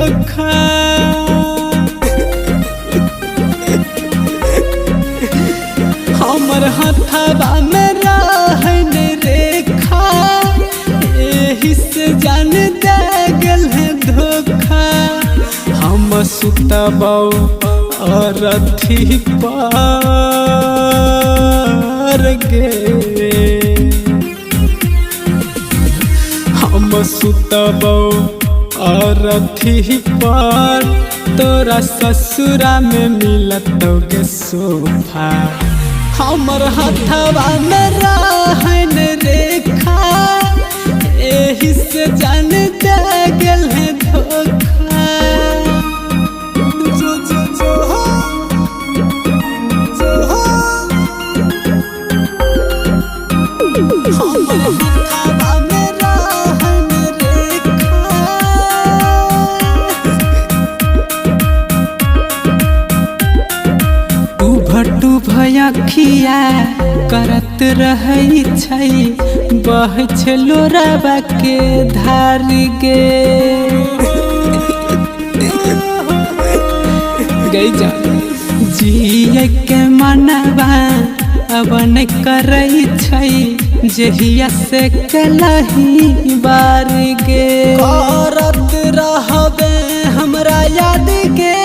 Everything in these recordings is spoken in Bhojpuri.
धोखा। हमर हथवा में रहन रेखा, एही से जान दे गेल है धोखा। हम सुतबौ अरथी पार गे, हम सुतबौ अरथी पार, तोरा ससुरा में मिलतोगे सोफा। हमर हथवा में रहन रेखा, एही से जान दे गेल है धोखा। जो जो जो हो, जो हो। हमर हथवा में रहन रेखा, उभटू भयखिया करत रहै छै, बहै छै लोराबा के धार गे। गई जा जिए के मनवा अब नहीं करै छै, जहिया से कलही बार गे। करत रहबे हमरा याद गे,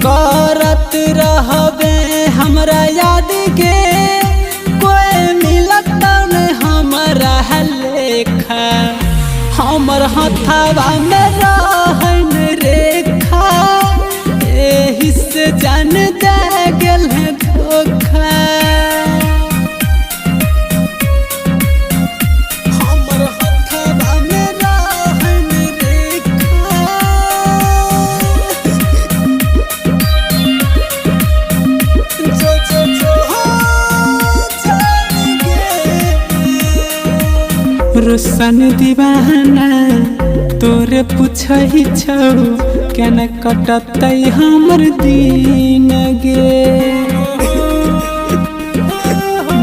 करत रहबे हमरा याद गे। कोई मिलत न हमरा लेखा, हमर हथवा में रहन रेखा, एही से जान दे गेल है धोखा। हमर हथवा में रहन रेखा, जो जो जो हो जाएंगे। रोशन दीवाना तोरे पूछै छौ, केना कटतै हमर दिन गे।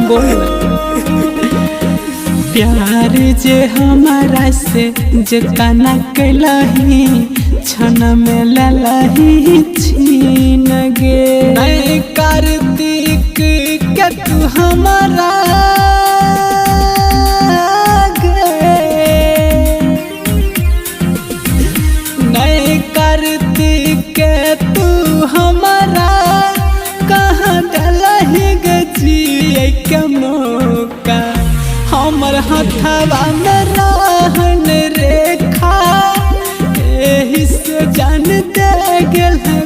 बोल प्यार जे हमारा से जे काना कैलही, क्षण में ललही छीन गे। नहीं कार्तिक के तू हमारा के तू हमारा, कहाँ डलही गजिए के मौका। हमर हथवा में रहन रेखा, एही से जान दे गेल है